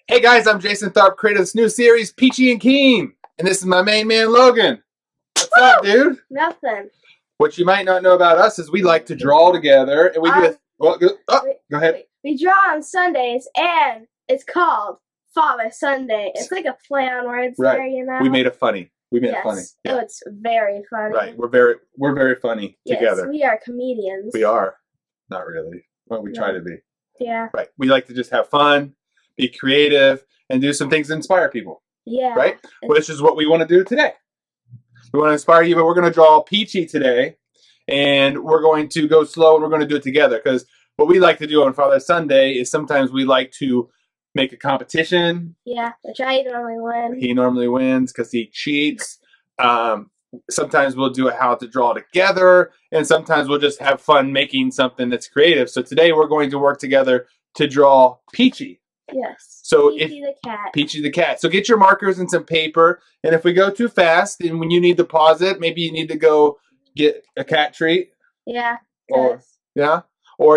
Hey guys, I'm Jason Tharp, creator of this new series, Peachy Keen. And this is my main man, Logan. What's up, dude? Nothing. What you might not know about us is we like to draw together. And we do it. Well, go ahead. We draw on Sundays, and it's called Father Sunday. It's like a play on words Right. there, you know? We made it funny. We made it funny. Yeah. Oh, it's very funny. Right. We're very funny together. Yes, we are comedians. We are. Not really. Well, we try to be. Yeah. Right. We like to just have fun, be creative, and do some things that inspire people. Yeah. Right? Which is what we want to do today. We want to inspire you, but we're going to draw Peachy today. And we're going to go slow, and we're going to do it together. Because what we like to do on Father Sunday is sometimes we like to make a competition. Yeah, which I normally win. He normally wins because he cheats. Sometimes we'll do a how to draw together. And sometimes we'll just have fun making something that's creative. So today we're going to work together to draw Peachy. Yes. So Peachy the cat. Peachy the cat. So get your markers and some paper. And if we go too fast, and when you need to pause it, maybe you need to go get a cat treat. Yeah. Or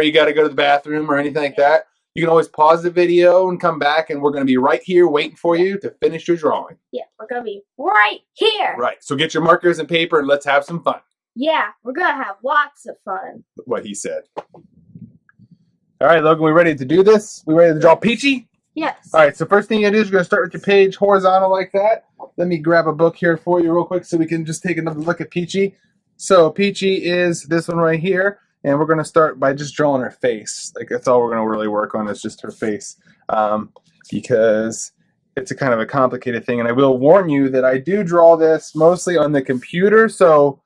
you got to go to the bathroom or anything like that. You can always pause the video and come back, and we're going to be right here waiting for you to finish your drawing. Yeah, we're going to be right here. Right. So get your markers and paper, and let's have some fun. Yeah, we're going to have lots of fun. What he said. All right, Logan, we ready to do this? We ready to draw Peachy? Yes. All right, so first thing you do is you're going to start with your page horizontal like that. Let me grab a book here for you real quick so we can just take another look at Peachy. So Peachy is this one right here. And we're going to start by just drawing her face. Like, that's all we're going to really work on is just her face. Because it's a kind of a complicated thing. And I will warn you that I do draw this mostly on the computer. So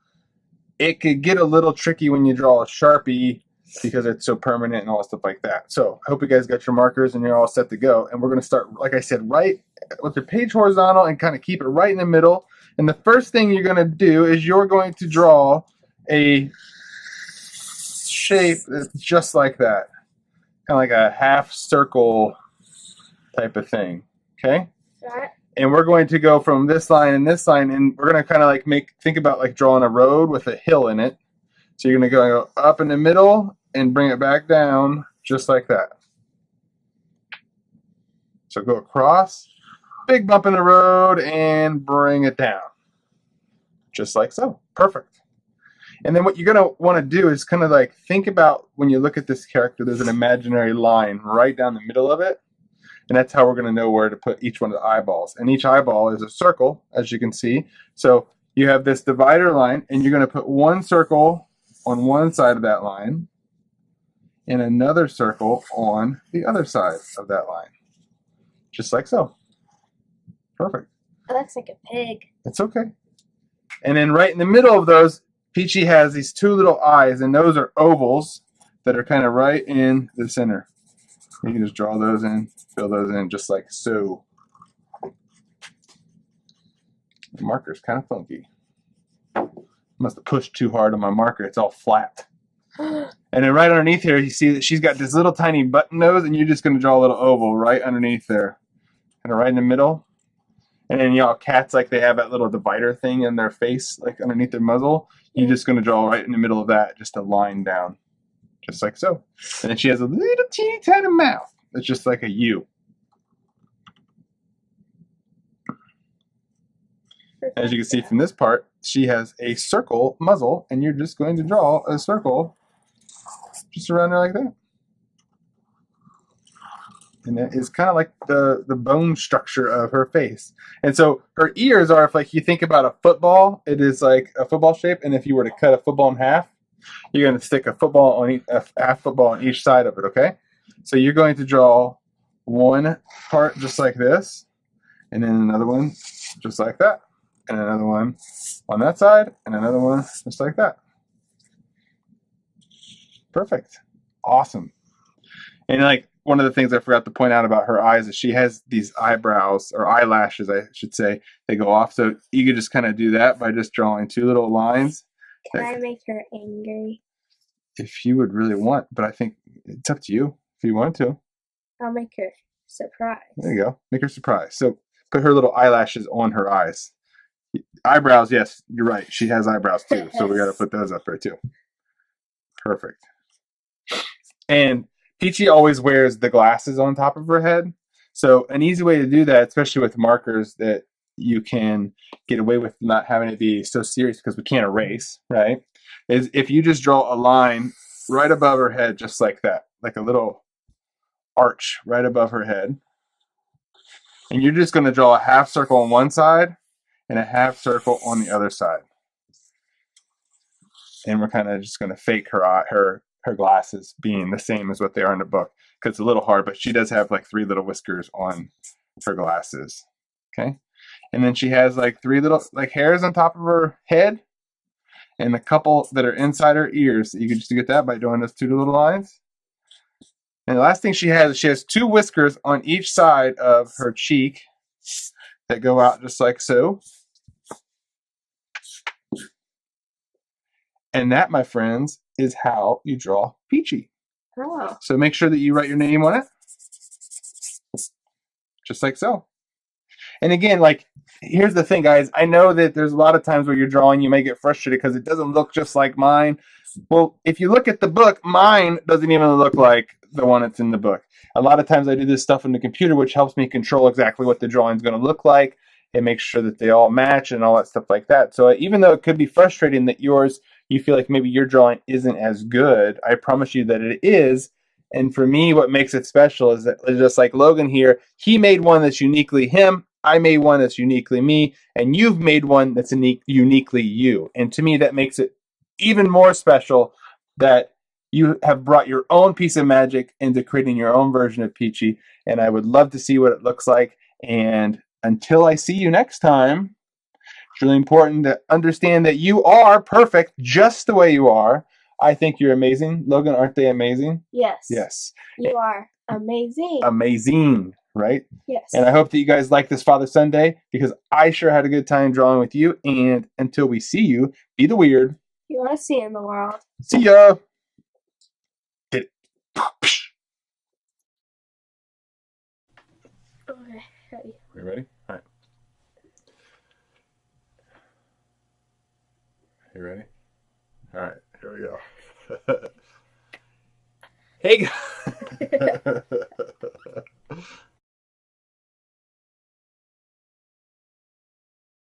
it could get a little tricky when you draw a Sharpie because it's so permanent and all stuff like that. So I hope you guys got your markers and you're all set to go. And we're going to start, like I said, right with your page horizontal and kind of keep it right in the middle. And the first thing you're going to do is you're going to draw a shape that's just like that, kind of like a half circle type of thing. Okay. Right. And we're going to go from this line and this line, and we're going to kind of like think about like drawing a road with a hill in it. So you're going to go up in the middle and bring it back down just like that. So go across, big bump in the road, and bring it down just like so. Perfect. And then what you're going to want to do is kind of like think about when you look at this character, there's an imaginary line right down the middle of it. And that's how we're going to know where to put each one of the eyeballs. And each eyeball is a circle, as you can see. So you have this divider line, and you're going to put one circle on one side of that line and another circle on the other side of that line. Just like so. Perfect. That looks like a pig. It's okay. And then right in the middle of those, Peachy has these two little eyes, and those are ovals that are kind of right in the center. You can just draw those in, fill those in just like so. The marker's kind of funky. Must have pushed too hard on my marker. It's all flat. And then right underneath here, you see that she's got this little tiny button nose, and you're just going to draw a little oval right underneath there. Kind of right in the middle. And then, you know, cats, like they have that little divider thing in their face, like underneath their muzzle. You're just going to draw right in the middle of that, just a line down, just like so. And then she has a little teeny tiny mouth. It's just like a U. As you can see from this part, she has a circle muzzle, and you're just going to draw a circle just around her like that. And that is kind of like the bone structure of her face. And so her ears are, if like you think about a football, it is like a football shape. And if you were to cut a football in half, you're going to stick a football on a half football on each side of it. Okay. So you're going to draw one part just like this, and then another one just like that, and another one on that side, and another one just like that. Perfect. Awesome. And like, one of the things I forgot to point out about her eyes is she has these eyebrows, or eyelashes, I should say, they go off. So you could just kind of do that by just drawing two little lines. Can I make her angry? If you would really want, but I think it's up to you if you want to. I'll make her surprised. There you go. Make her surprised. So put her little eyelashes on her eyes. Eyebrows, yes, you're right. She has eyebrows too. So we got to put those up there too. Perfect. And Peachy always wears the glasses on top of her head. So an easy way to do that, especially with markers that you can get away with not having to be so serious because we can't erase, right? Is if you just draw a line right above her head, just like that, like a little arch right above her head. And you're just going to draw a half circle on one side and a half circle on the other side. And we're kind of just going to fake her glasses being the same as what they are in the book, because it's a little hard, but she does have like 3 little whiskers on her glasses. Okay. And then she has like 3 little like hairs on top of her head and a couple that are inside her ears. You can just get that by doing those 2 little lines. And the last thing she has 2 whiskers on each side of her cheek that go out just like so. And that, my friends, is how you draw Peachy. Oh. So make sure that you write your name on it. Just like so. And again, like, here's the thing, guys. I know that there's a lot of times where you're drawing, you may get frustrated because it doesn't look just like mine. Well, if you look at the book, mine doesn't even look like the one that's in the book. A lot of times I do this stuff in the computer, which helps me control exactly what the drawing is going to look like. It makes sure that they all match and all that stuff like that. So even though it could be frustrating that yours, you feel like maybe your drawing isn't as good, I promise you that it is. And for me, what makes it special is that, just like Logan here, he made one that's uniquely him. I made one that's uniquely me. And you've made one that's uniquely you. And to me, that makes it even more special that you have brought your own piece of magic into creating your own version of Peachy. And I would love to see what it looks like. And until I see you next time, it's really important to understand that you are perfect just the way you are. I think you're amazing. Logan, aren't they amazing? Yes. Yes. You are amazing. Amazing, right? Yes. And I hope that you guys like this Father Sunday, because I sure had a good time drawing with you. And until we see you, be the weird. You want to see in the world. See ya. Get it. Okay, ready. Are you ready? All right. You ready? All right, here we go. Hey guys.